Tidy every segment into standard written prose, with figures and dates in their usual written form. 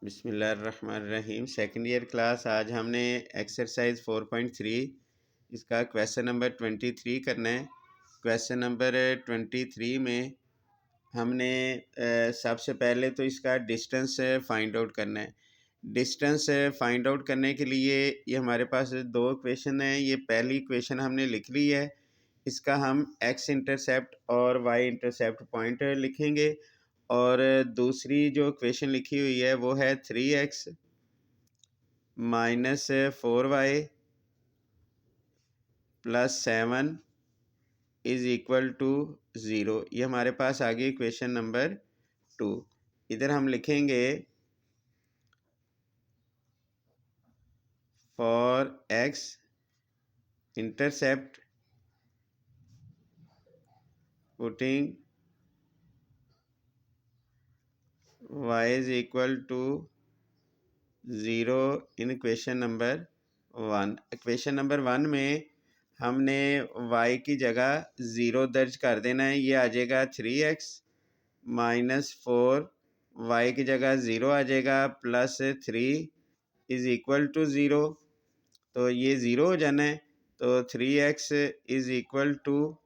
बिस्मिल्लाहिर्रहमानिर्रहीम। Second year class. आज हमने एक्सरसाइज 4.3 इसका क्वेश्चन नंबर 23 करना है। क्वेश्चन नंबर 23 में हमने सबसे पहले तो इसका डिस्टेंस फाइंड आउट करना है। डिस्टेंस फाइंड आउट करने के लिए ये हमारे पास दो इक्वेशन हैं। ये पहली इक्वेशन हमने लिख ली है, इसका हम एक्स इंटरसेप्ट और वाई इंटरसेप्ट पॉइंट लिखेंगे। और दूसरी जो इक्वेशन लिखी हुई है वो है 3x minus 4y plus 7 is equal to 0। ये हमारे पास आ गई इक्वेशन नंबर 2। इधर हम लिखेंगे for x intercept putting y is equal to 0 in equation number 1। Equation number 1 में हमने y की जगह 0 दर्ज कर देना है। ये आ जाएगा 3x माइनस 4, वाई की जगह 0 आ जाएगा प्लस 3 इज़ इक्वल टू 0। तो ये 0 हो जाना है। तो 3x इज़ इक्वल टू,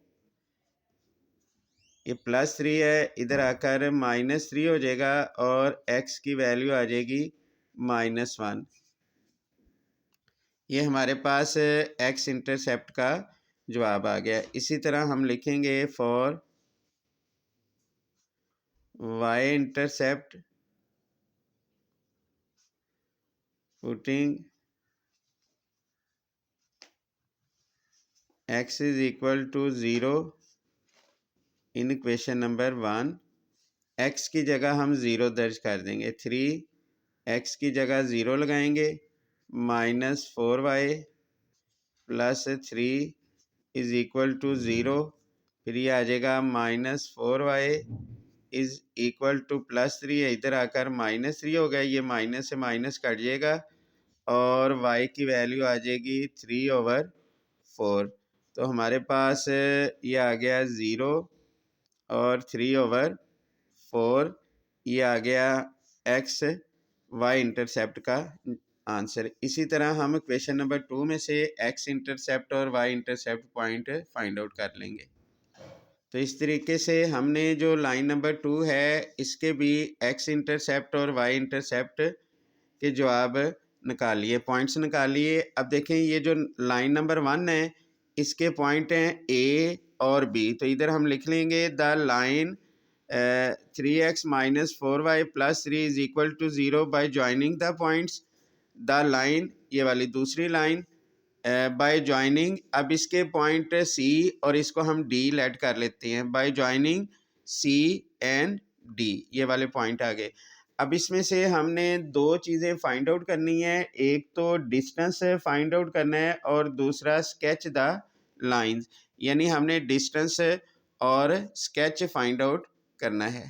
ये प्लस 3 है, इधर आकर माइनस 3 हो जाएगा और x की वैल्यू आ जाएगी -1। ये हमारे पास x इंटरसेप्ट का जवाब आ गया। इसी तरह हम लिखेंगे for y intercept putting x is equal to 0 in equation number 1। x की जगह हम 0 दर्ज कर देंगे। 3x की जगह 0 लगाएंगे minus 4y plus 3 is equal to 0। फिर ये आ जाएगा -4y इज़ इक्वल टू +3 है, इधर आकर -3 हो गया। ये माइनस से माइनस कट जाएगा और y की वैल्यू आ जाएगी 3/4। तो हमारे पास ये आ गया 0 और 3/4। ये आ गया x y इंटरसेप्ट का आंसर। इसी तरह हम क्वेश्चन नंबर 2 में से x इंटरसेप्ट और y intercept point find out कर लेंगे। तो इस तरीके से हमने जो लाइन नंबर 2 है इसके भी x इंटरसेप्ट और y इंटरसेप्ट के जवाब निकाल लिए, पॉइंट्स निकाल लिए। अब देखें ये जो लाइन नंबर 1 है इसके पॉइंट हैं A और B। तो इधर हम लिख लेंगे the line 3x minus 4y plus 3 is equal to 0 by joining the points. The line, ये वाली दूसरी लाइन, बाय ज्वाइनिंग, अब इसके पॉइंट सी और इसको हम डी लेट कर लेते हैं। By joining C and D, ये वाले पॉइंट आ गए। अब इसमें से हमने दो चीज़ें फाइंड आउट करनी है, एक तो डिस्टेंस फाइंड आउट करना है और दूसरा स्केच द लाइंस, यानी हमने डिस्टेंस और स्केच फाइंड आउट करना है।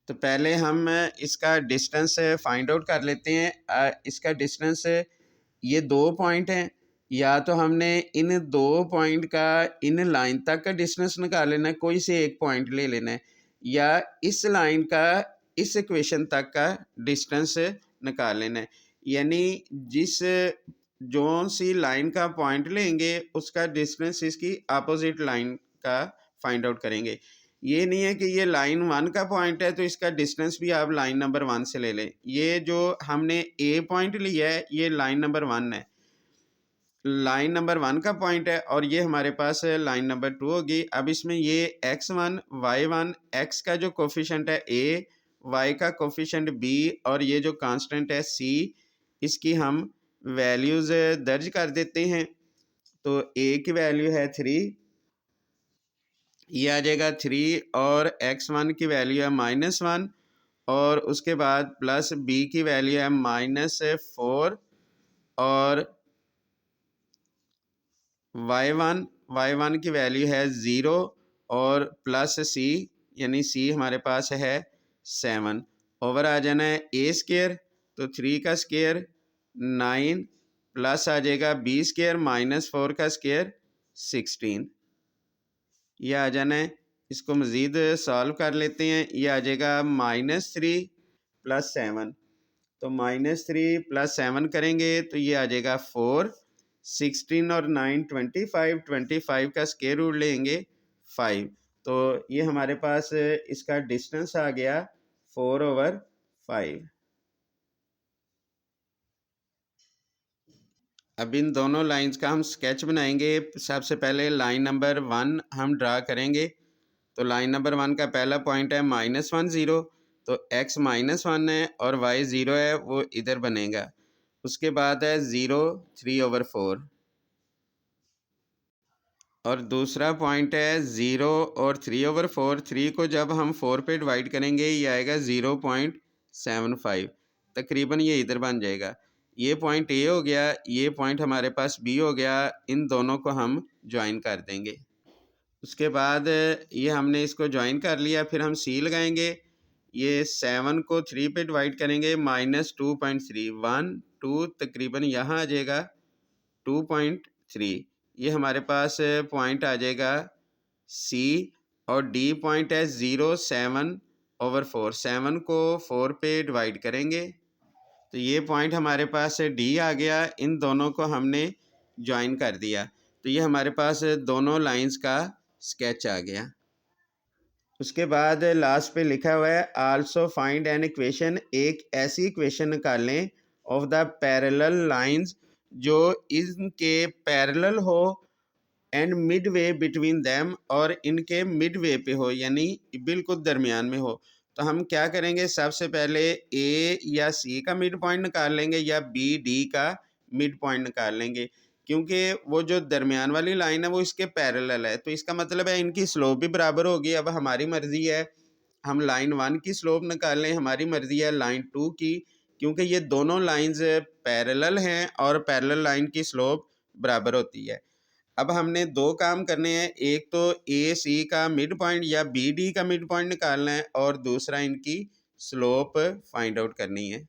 तो पहले हम इसका डिस्टेंस फाइंड आउट कर लेते हैं। इसका डिस्टेंस, ये दो पॉइंट हैं, या तो हमने इन दो पॉइंट का इन लाइन तक का डिस्टेंस निकाल लेना है, कोई से एक पॉइंट ले लेना है, या इस लाइन का इस इक्वेशन तक का डिस्टेंस निकाल लेना है। यानी जिस जो सी लाइन का पॉइंट लेंगे उसका डिस्टेंस इसकी अपोजिट लाइन का फाइंड आउट करेंगे। ये नहीं है कि ये लाइन 1 का पॉइंट है तो इसका डिस्टेंस भी आप लाइन नंबर 1 से ले लें। ये जो हमने ए पॉइंट लिया है ये लाइन नंबर 1 है, लाइन नंबर 1 का पॉइंट है, और ये हमारे पास लाइन नंबर 2 होगी। अब इसमें ये x1 y1, x का जो कोफिशेंट है a, y का कोफिशेंट b और ये जो कांस्टेंट है c, इसकी हम वैल्यूज़ दर्ज कर देते हैं। तो a की वैल्यू है 3, ये आ जाएगा 3, और x1 की वैल्यू है -1, और उसके बाद प्लस b की वैल्यू है -4, और y1 की वैल्यू है 0 और प्लस c, यानी c हमारे पास है 7। ओवर आ जाना है a स्क्वायर, तो 3 का स्क्वायर 9 प्लस आ जाएगा b स्क्वायर -4 का स्क्वायर 16। यह आ जाना है। इसको मज़ीद सॉल्व कर लेते हैं। ये आ जाएगा -3 प्लस 7, तो -3 + 7 करेंगे तो ये आ जाएगा 4, 16 और 9 25, 25 का स्क्वायर रूट लेंगे 5, तो ये हमारे पास इसका डिस्टेंस आ गया 4/5। अब इन दोनों लाइंस का हम स्केच बनाएंगे। सबसे पहले लाइन नंबर 1 हम ड्रा करेंगे। तो लाइन नंबर 1 का पहला पॉइंट है -1 0, तो x -1 है और y 0 है, वो इधर बनेगा। उसके बाद है 0 3/4 और दूसरा पॉइंट है 0 और 3/4। 3 को जब हम 4 पे डिवाइड करेंगे ये आएगा 0.75, तकरीबन ये इधर बन जाएगा। ये पॉइंट ए हो गया, ये पॉइंट हमारे पास बी हो गया। इन दोनों को हम ज्वाइन कर देंगे। उसके बाद ये हमने इसको ज्वाइन कर लिया, फिर हम सी लगाएंगे। ये 7 को 3 पे डिवाइड करेंगे, -2.3 1 2 तकरीबन यहाँ आ जाएगा 2.3। ये हमारे पास पॉइंट आ जाएगा सी, और डी पॉइंट है 0 7/4। 7 को 4 पे डिवाइड करेंगे तो ये पॉइंट हमारे पास डी आ गया। इन दोनों को हमने ज्वाइन कर दिया तो ये हमारे पास दोनों लाइंस का स्केच आ गया। उसके बाद लास्ट पे लिखा हुआ है आल्सो फाइंड एन इक्वेशन, एक ऐसी इक्वेशन निकालें ऑफ द पैरेलल लाइंस जो इनके पैरेलल हो and mid way between them, और इनके मिड वे पे हो यानी बिल्कुल दरमियान में हो। तो हम क्या करेंगे, सबसे पहले ए या सी का मिड पॉइंट निकाल लेंगे या बी डी का मिड पॉइंट निकाल लेंगे, क्योंकि वो जो दरमियान वाली लाइन है वो इसके पैरेलल है, तो इसका मतलब है इनकी स्लोप भी बराबर होगी। अब हमारी मर्जी है हम लाइन 1 की स्लोप निकाल लें, हमारी मर्जी है लाइन 2 की, क्योंकि ये दोनों लाइंस पैरेलल हैं और पैरेलल लाइन की स्लोप बराबर होती है। अब हमने दो काम करने हैं, एक तो ए सी का मिड पॉइंट या बी डी का मिड पॉइंट निकालना है और दूसरा इनकी स्लोप फाइंड आउट करनी है।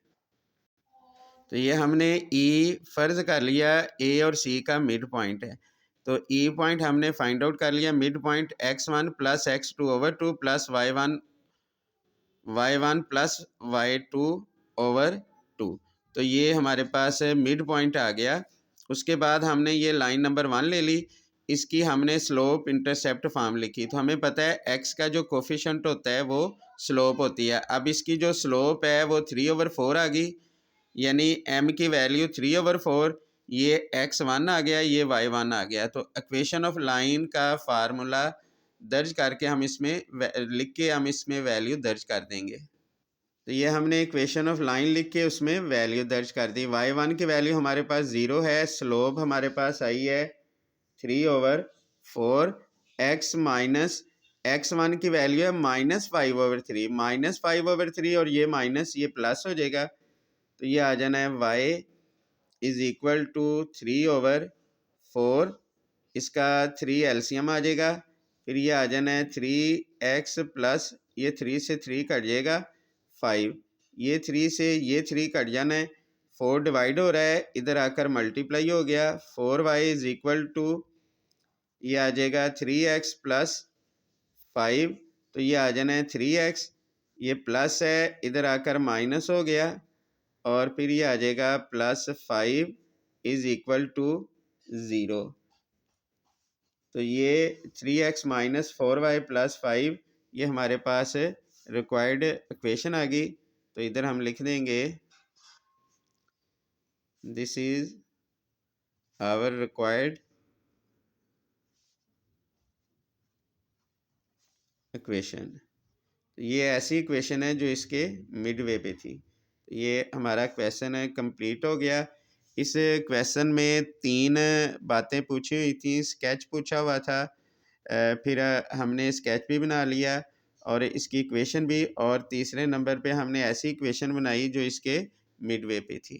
तो ये हमने ई फर्ज कर लिया ए और सी का मिड पॉइंट है, तो ई पॉइंट हमने फाइंड आउट कर लिया। Mid point x1 + x2/2 + y1 + y2/2, तो ये हमारे पास मिड पॉइंट आ गया। उसके बाद हमने ये लाइन नंबर 1 ले ली, इसकी हमने स्लोप इंटरसेप्ट फॉर्म लिखी। तो हमें पता है x का जो कोफिशेंट होता है वो स्लोप होती है। अब इसकी जो स्लोप है वो 3/4 आ गई, यानी m की वैल्यू 3/4, ये x1 आ गया, ये y1 आ गया। तो इक्वेशन ऑफ लाइन का फार्मूला दर्ज करके हम इसमें लिख के हम इसमें वैल्यू दर्ज कर देंगे। तो ये हमने इक्वेशन ऑफ लाइन लिख के उसमें वैल्यू दर्ज कर दी। y1 की वैल्यू हमारे पास 0 है, स्लोप हमारे पास आई है 3/4, x-x1 की वैल्यू है -5/3, -5/3 और ये माइनस ये प्लस हो जाएगा, तो ये आ जाना है y = 3/4, इसका 3 एलसीएम आ जाएगा, फिर ये आ जाना है 3x प्लस ये 3 से 3 कट जाएगा 5, ये 3 से ये 3 कट जाना है, 4 डिवाइड हो रहा है, इधर आकर मल्टीप्लाई हो गया, 4y = ये आ जाएगा 3x + 5, तो ये आ जाना है 3x, ये प्लस है इधर आकर माइनस हो गया, और फिर ये आ जाएगा +5 = 0। तो ये 3x - 4y + 5 ये हमारे पास रिक्वायर्ड इक्वेशन आ गई। तो इधर हम लिख देंगे this is our required equation. ये ऐसी इक्वेशन है जो इसके मिड वे पे थी। ये हमारा क्वेश्चन है कंप्लीट हो गया। इस क्वेश्चन में 3 बातें पूछी हुई थी, स्केच पूछा हुआ था, फिर हमने स्केच भी बना लिया और इसकी इक्वेशन भी, और तीसरे नंबर पे हमने ऐसी इक्वेशन बनाई जो इसके मिड वे पे थी।